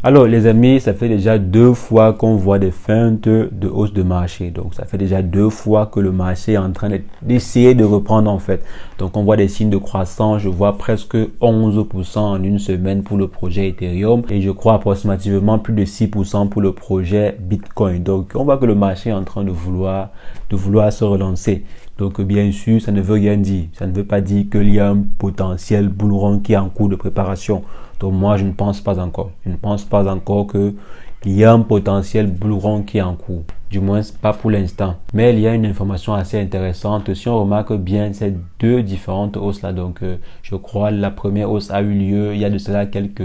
Alors les amis, ça fait déjà 2 fois qu'on voit des feintes de hausse de marché. Donc ça fait déjà 2 fois que le marché est en train d'essayer de reprendre en fait. Donc on voit des signes de croissance. Je vois presque 11% en une semaine pour le projet Ethereum. Et je crois approximativement plus de 6% pour le projet Bitcoin. Donc on voit que le marché est en train de vouloir se relancer. Donc bien sûr, ça ne veut rien dire. Ça ne veut pas dire qu'il y a un potentiel bull run qui est en cours de préparation. Donc moi, je ne pense pas encore. Je ne pense pas encore qu'il y a un potentiel bull run qui est en cours. Du moins, pas pour l'instant. Mais il y a une information assez intéressante. Si on remarque bien ces 2 différentes hausses-là, donc je crois la première hausse a eu lieu il y a de cela quelques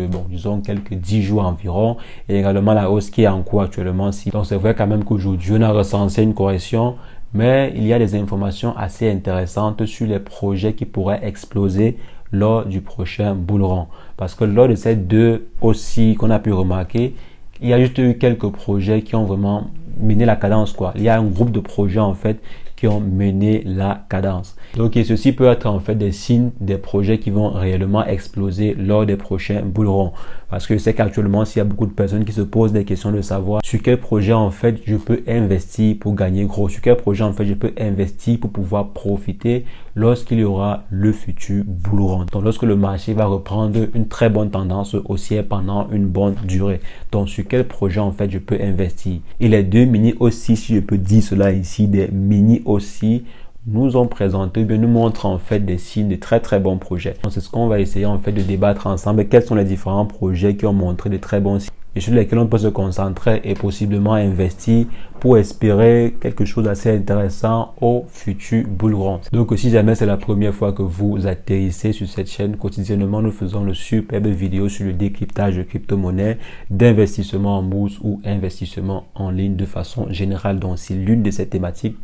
10 jours environ. Et également la hausse qui est en cours actuellement. Donc c'est vrai quand même qu'aujourd'hui, on a recensé une correction. Mais il y a des informations assez intéressantes sur les projets qui pourraient exploser lors du prochain bull run. Parce que lors de ces 2 aussi qu'on a pu remarquer, il y a juste eu quelques projets qui ont vraiment mené la cadence, quoi. Il y a un groupe de projets en fait qui ont mené la cadence. Donc et ceci peut être en fait des signes des projets qui vont réellement exploser lors des prochains bull runs. Parce que je sais qu'actuellement, s'il y a beaucoup de personnes qui se posent des questions de savoir sur quel projet en fait je peux investir pour gagner gros, sur quel projet en fait je peux investir pour pouvoir profiter lorsqu'il y aura le futur bull run. Donc lorsque le marché va reprendre une très bonne tendance haussière pendant une bonne durée. Donc sur quel projet en fait je peux investir. Et les 2 mini aussi, si je peux dire cela ici, des mini aussi nous ont présenté, nous montrent en fait des signes de très très bons projets. Donc c'est ce qu'on va essayer en fait de débattre ensemble. Quels sont les différents projets qui ont montré de très bons signes et sur lesquels on peut se concentrer et possiblement investir pour espérer quelque chose d'assez intéressant au futur bull run. Donc si jamais c'est la première fois que vous atterrissez sur cette chaîne, quotidiennement nous faisons de superbes vidéos sur le décryptage de crypto-monnaies, d'investissement en bourse ou investissement en ligne de façon générale. Donc si l'une de ces thématiques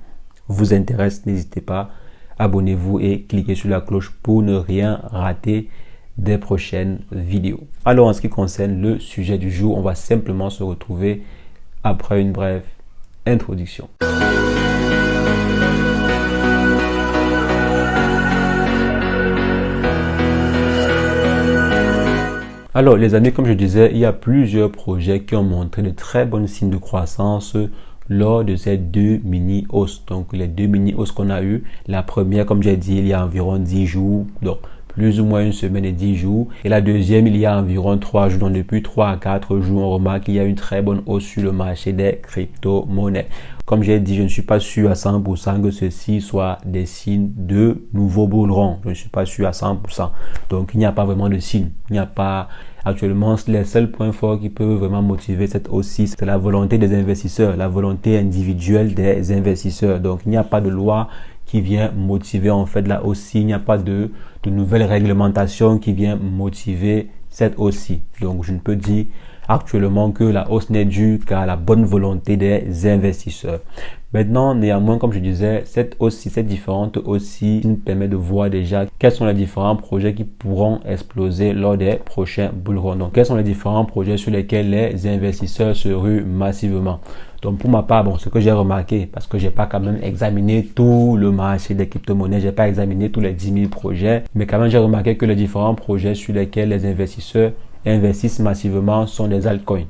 vous intéresse, n'hésitez pas, abonnez-vous et cliquez sur la cloche pour ne rien rater des prochaines vidéos. Alors en ce qui concerne le sujet du jour, on va simplement se retrouver après une brève introduction. Alors les amis, comme je disais, il y a plusieurs projets qui ont montré de très bons signes de croissance lors de ces 2 mini hausses. Donc les 2 mini hausses qu'on a eu, la première comme j'ai dit il y a environ 10 jours, donc plus ou moins une semaine et 10 jours, et la deuxième il y a environ 3 jours. Donc depuis 3 à 4 jours on remarque qu'il y a une très bonne hausse sur le marché des crypto-monnaies. Comme j'ai dit, je ne suis pas sûr à 100% que ceci soit des signes de nouveaux bull run. Je ne suis pas sûr à 100%. Donc il n'y a pas vraiment de signe. Il n'y a pas actuellement, les seuls points forts qui peuvent vraiment motiver cette hausse, c'est la volonté des investisseurs, la volonté individuelle des investisseurs. Donc il n'y a pas de loi qui vient motiver en fait la hausse. Il n'y a pas de nouvelles réglementations qui vient motiver cette hausse. Donc je ne peux dire actuellement que la hausse n'est due qu'à la bonne volonté des investisseurs. Maintenant, néanmoins, comme je disais, cette différente aussi nous permet de voir déjà quels sont les différents projets qui pourront exploser lors des prochains bull runs. Donc, quels sont les différents projets sur lesquels les investisseurs se ruent massivement. Donc, pour ma part, ce que j'ai remarqué, parce que j'ai pas quand même examiné tout le marché des crypto-monnaies, j'ai pas examiné tous les 10 000 projets, mais quand même, j'ai remarqué que les différents projets sur lesquels les investisseurs investissent massivement sont des altcoins.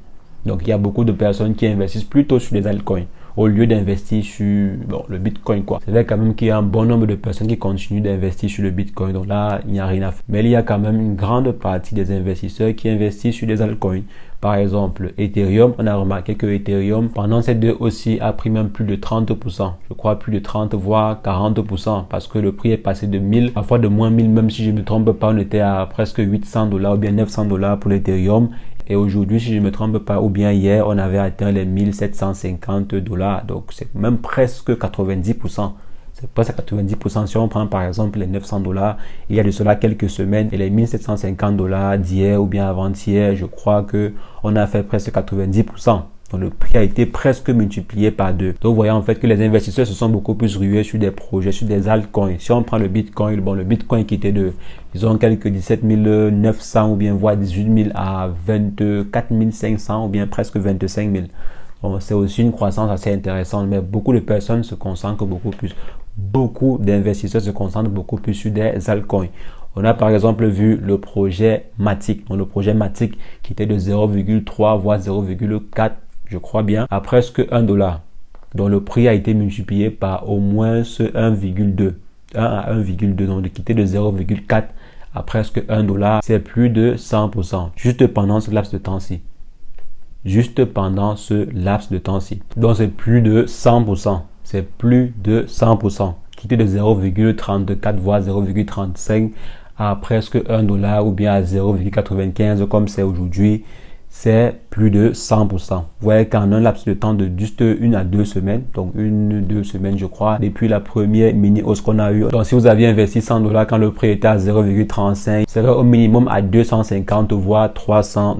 Donc, il y a beaucoup de personnes qui investissent plutôt sur les altcoins au lieu d'investir sur le Bitcoin, quoi. C'est vrai quand même qu'il y a un bon nombre de personnes qui continuent d'investir sur le Bitcoin. Donc là, il n'y a rien à faire. Mais il y a quand même une grande partie des investisseurs qui investissent sur des altcoins. Par exemple, Ethereum, on a remarqué que Ethereum, pendant ces 2 aussi, a pris même plus de 30%. Je crois plus de 30, voire 40%, parce que le prix est passé de 1000, parfois de moins 1000, même si je ne me trompe pas, on était à presque $800 ou bien $900 pour l'Ethereum. Et aujourd'hui, si je ne me trompe pas, ou bien hier, on avait atteint les $1750. Donc, c'est même presque 90%. C'est presque 90%. Si on prend par exemple les $900, il y a de cela quelques semaines, et les $1750 d'hier ou bien avant-hier, je crois que on a fait presque 90%. Donc le prix a été presque multiplié par 2. Donc vous voyez en fait que les investisseurs se sont beaucoup plus rués sur des projets, sur des altcoins. Si on prend le Bitcoin, le Bitcoin qui était de, disons, quelques 17 900 ou bien voire 18 000 à 24 500 ou bien presque 25 000. Bon, c'est aussi une croissance assez intéressante, mais beaucoup de personnes se concentrent beaucoup plus. Beaucoup d'investisseurs se concentrent beaucoup plus sur des altcoins. On a par exemple vu le projet Matic. Donc le projet Matic qui était de 0,3 voire 0,4, je crois bien, à presque $1. Donc le prix a été multiplié par au moins 1,2. 1 à 1,2. Donc de quitter de 0,4 à presque $1, c'est plus de 100%. Juste pendant ce laps de temps-ci. Juste pendant ce laps de temps-ci. Donc c'est plus de 100%. C'est plus de 100%. Quitter de 0,34 voire 0,35 à presque $1 ou bien à 0,95 comme c'est aujourd'hui, c'est plus de 100%. Vous voyez qu'en un laps de temps de juste 1 à 2 semaines, donc 1-2 semaines je crois, depuis la première mini hausse qu'on a eu. Donc si vous aviez investi $100 quand le prix était à 0,35, c'est au minimum à 250 voire $300.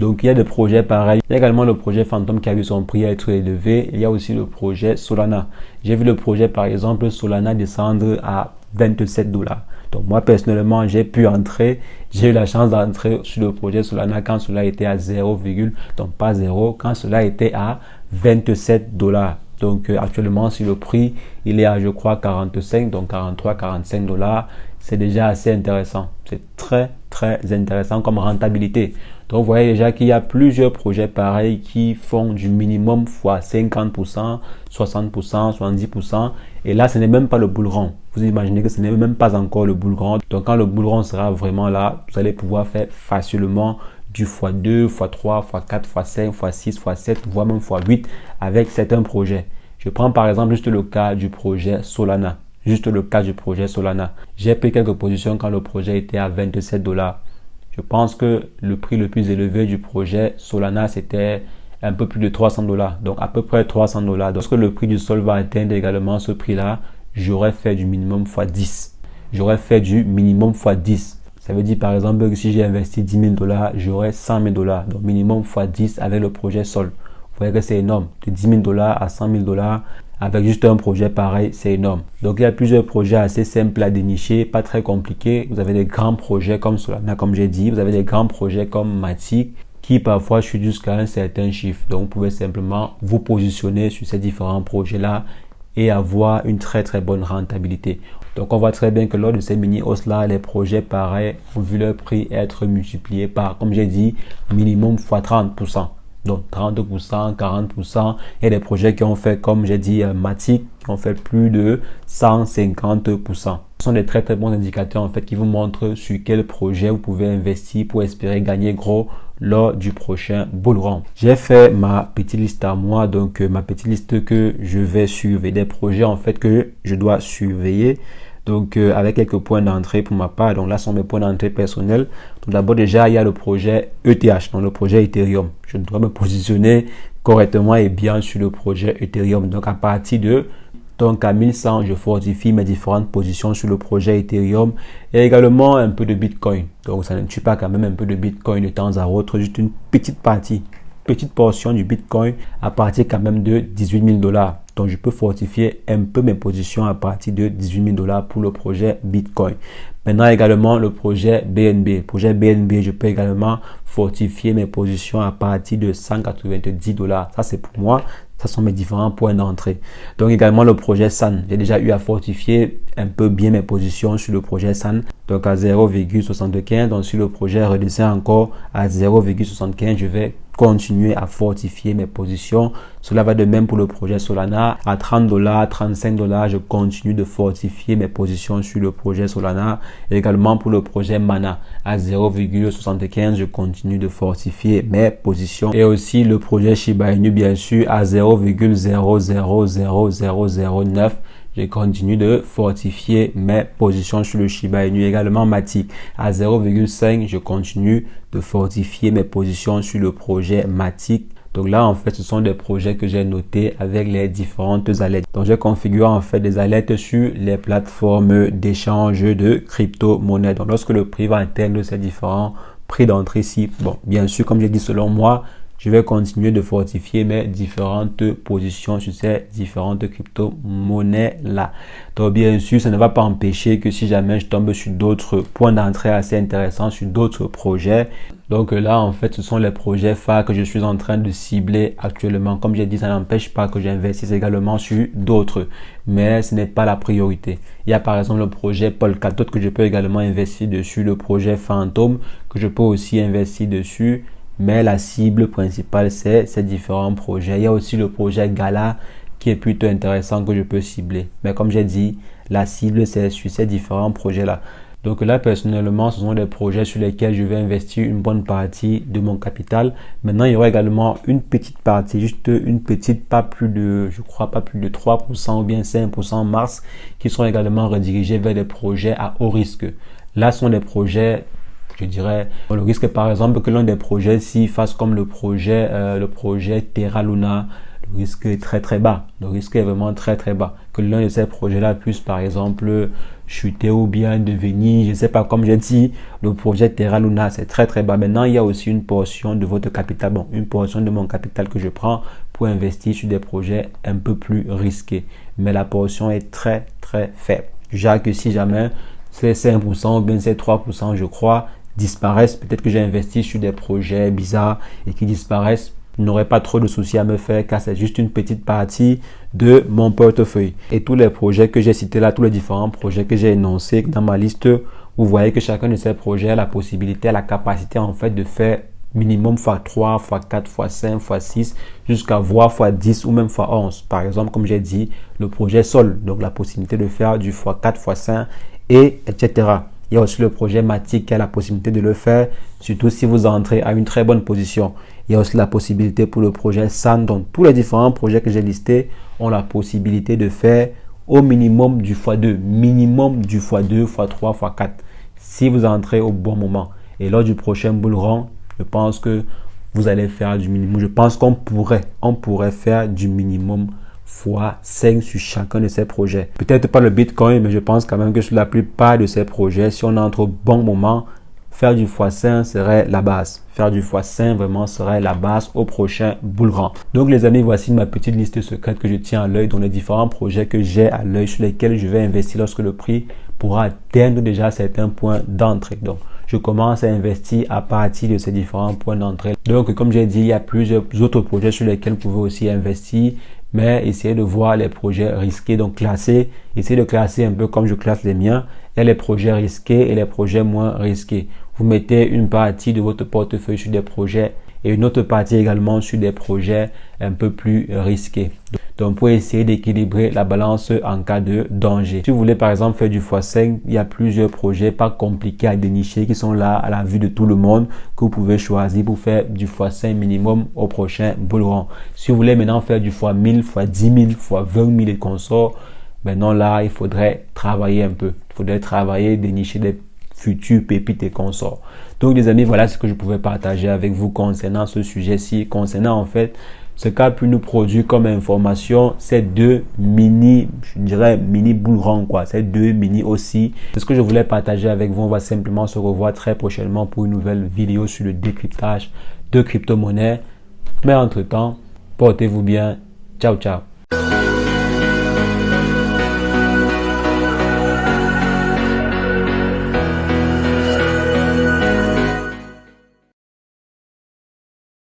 Donc il y a des projets pareils. Il y a également le projet Phantom qui a vu son prix être élevé. Il y a aussi le projet Solana. J'ai vu le projet par exemple Solana descendre à $27. Donc moi personnellement j'ai pu entrer, j'ai eu la chance d'entrer sur le projet Solana quand cela était à 0, donc pas 0, quand cela était à $27. Donc actuellement si le prix il est à je crois 45, donc 43, $45, c'est déjà assez intéressant. C'est très intéressant comme rentabilité. Donc vous voyez déjà qu'il y a plusieurs projets pareils qui font du minimum fois 50%, 60%, 70%. Et là, ce n'est même pas le bull run. Vous imaginez que ce n'est même pas encore le bull run. Donc quand le bull run sera vraiment là, vous allez pouvoir faire facilement du x2, x3, x4, x5, x6, x7, voire même x8 avec certains projets. Je prends par exemple juste le cas du projet Solana. Juste le cas du projet Solana. J'ai pris quelques positions quand le projet était à $27. Je pense que le prix le plus élevé du projet Solana, c'était un peu plus de $300. Donc à peu près $300. Donc lorsque le prix du sol va atteindre également ce prix-là, j'aurais fait du minimum x 10. J'aurais fait du minimum x 10. Ça veut dire par exemple que si j'ai investi $10,000, j'aurais $100,000. Donc minimum x 10 avec le projet Sol. Vous voyez que c'est énorme. De $10,000 à $100,000 avec juste un projet pareil, c'est énorme. Donc il y a plusieurs projets assez simples à dénicher, pas très compliqués. Vous avez des grands projets comme Solana, comme j'ai dit. Vous avez des grands projets comme Matic qui parfois chutent jusqu'à un certain chiffre. Donc vous pouvez simplement vous positionner sur ces différents projets-là et avoir une très bonne rentabilité. Donc on voit très bien que lors de ces mini hausses là, les projets pareils ont vu leur prix être multiplié par, comme j'ai dit, minimum x 30%. Donc 30%, 40%. Il y a des projets qui ont fait, comme j'ai dit, Matic, qui ont fait plus de 150%. Ce sont des très bons indicateurs en fait qui vous montrent sur quel projet vous pouvez investir pour espérer gagner gros lors du prochain bull run. J'ai fait ma petite liste à moi, donc ma petite liste que je vais surveiller, des projets en fait que je dois surveiller. Donc avec quelques points d'entrée pour ma part. Donc là sont mes points d'entrée personnels. Donc d'abord déjà il y a le projet ETH, donc le projet Ethereum. Je dois me positionner correctement et bien sur le projet Ethereum. Donc à partir de à 1100, je fortifie mes différentes positions sur le projet Ethereum et également un peu de Bitcoin. Donc ça ne tue pas quand même un peu de Bitcoin de temps à autre, juste une petite portion du Bitcoin à partir quand même de $18,000. Donc je peux fortifier un peu mes positions à partir de $18,000 pour le projet Bitcoin. Maintenant également le projet BNB. Projet BNB, je peux également fortifier mes positions à partir de $190. Ça c'est pour moi. Ce sont mes différents points d'entrée. Donc également le projet SAN. J'ai déjà eu à fortifier un peu bien mes positions sur le projet SAN. Donc à 0,75. Donc si le projet redescend encore à 0,75, je vais continuer à fortifier mes positions. Cela va de même pour le projet Solana. À $30, $35, je continue de fortifier mes positions sur le projet Solana. Et également pour le projet Mana. À 0,75, je continue de fortifier mes positions. Et aussi le projet Shiba Inu, bien sûr, à 0,000009. Je continue de fortifier mes positions sur le Shiba Inu. Également Matic à 0,5. Je continue de fortifier mes positions sur le projet Matic. Donc là, en fait, ce sont des projets que j'ai notés avec les différentes alertes. Donc, j'ai configuré en fait des alertes sur les plateformes d'échange de crypto-monnaies. Donc, lorsque le prix va atteindre ces différents prix d'entrée ici, bon, bien sûr, comme j'ai dit, selon moi, je vais continuer de fortifier mes différentes positions sur ces différentes crypto-monnaies-là. Donc, bien sûr, ça ne va pas empêcher que si jamais je tombe sur d'autres points d'entrée assez intéressants, sur d'autres projets. Donc là, en fait, ce sont les projets phares que je suis en train de cibler actuellement. Comme j'ai dit, ça n'empêche pas que j'investisse également sur d'autres, mais ce n'est pas la priorité. Il y a par exemple le projet Polkadot que je peux également investir dessus, le projet Phantom que je peux aussi investir dessus. Mais la cible principale, c'est ces différents projets. Il y a aussi le projet Gala qui est plutôt intéressant que je peux cibler. Mais comme j'ai dit, la cible, c'est sur ces différents projets-là. Donc là, personnellement, ce sont des projets sur lesquels je vais investir une bonne partie de mon capital. Maintenant, il y aura également une petite partie, juste une petite, pas plus de 3% ou bien 5% en mars, qui seront également redirigés vers des projets à haut risque. Là, ce sont des projets, je dirais, le risque par exemple que l'un des projets s'y fasse comme le projet Terra Luna, le risque est très très bas. Le risque est vraiment très très bas. Que l'un de ces projets-là puisse par exemple chuter ou bien devenir, je ne sais pas, comme j'ai dit, le projet Terra Luna, c'est très très bas. Maintenant, il y a aussi une portion de votre capital, bon, une portion de mon capital que je prends pour investir sur des projets un peu plus risqués. Mais la portion est très très faible. Genre que si jamais ces 5% ou bien ces 3%, je crois, disparaissent, peut-être que j'ai investi sur des projets bizarres et qui disparaissent, je n'aurai pas trop de soucis à me faire car c'est juste une petite partie de mon portefeuille. Et tous les projets que j'ai cités là, tous les différents projets que j'ai énoncés dans ma liste, vous voyez que chacun de ces projets a la possibilité, a la capacité en fait de faire minimum x3, x4, x5, x6, jusqu'à voir x10 ou même x11. Par exemple, comme j'ai dit, le projet Sol, donc la possibilité de faire du x4, x5 et etc. Il y a aussi le projet Matic qui a la possibilité de le faire, surtout si vous entrez à une très bonne position. Il y a aussi la possibilité pour le projet SAN. Donc, tous les différents projets que j'ai listés ont la possibilité de faire au minimum du x2, minimum du x2, x3, x4, si vous entrez au bon moment. Et lors du prochain bull run, je pense que vous allez faire du minimum. Je pense qu'on pourrait faire du minimum x5 sur chacun de ces projets. Peut-être pas le Bitcoin, mais je pense quand même que sur la plupart de ces projets, si on entre au bon moment, faire du x5 serait la base. Faire du x5 vraiment serait la base au prochain bull run. Donc les amis, voici ma petite liste secrète que je tiens à l'œil dans les différents projets que j'ai à l'œil sur lesquels je vais investir lorsque le prix pourra atteindre déjà certains points d'entrée. Donc je commence à investir à partir de ces différents points d'entrée. Donc comme j'ai dit, il y a plusieurs autres projets sur lesquels vous pouvez aussi investir. Mais essayez de voir les projets risqués, donc classer, essayez de classer un peu comme je classe les miens, et les projets risqués et les projets moins risqués. Vous mettez une partie de votre portefeuille sur des projets et une autre partie également sur des projets un peu plus risqués. Donc pour essayer d'équilibrer la balance en cas de danger. Si vous voulez par exemple faire du x5, il y a plusieurs projets pas compliqués à dénicher qui sont là à la vue de tout le monde que vous pouvez choisir pour faire du x5 minimum au prochain bull run. Si vous voulez maintenant faire du x1000, x10 000, x20 000 et consorts, maintenant là il faudrait travailler un peu. Il faudrait travailler, dénicher des futurs pépites et consorts. Donc les amis, voilà ce que je pouvais partager avec vous concernant ce sujet-ci, concernant en fait ce qu'a pu nous produire comme information ces deux mini bull run quoi, ces deux mini aussi. C'est ce que je voulais partager avec vous. On va simplement se revoir très prochainement pour une nouvelle vidéo sur le décryptage de crypto-monnaies. Mais entre-temps, portez-vous bien. Ciao, ciao.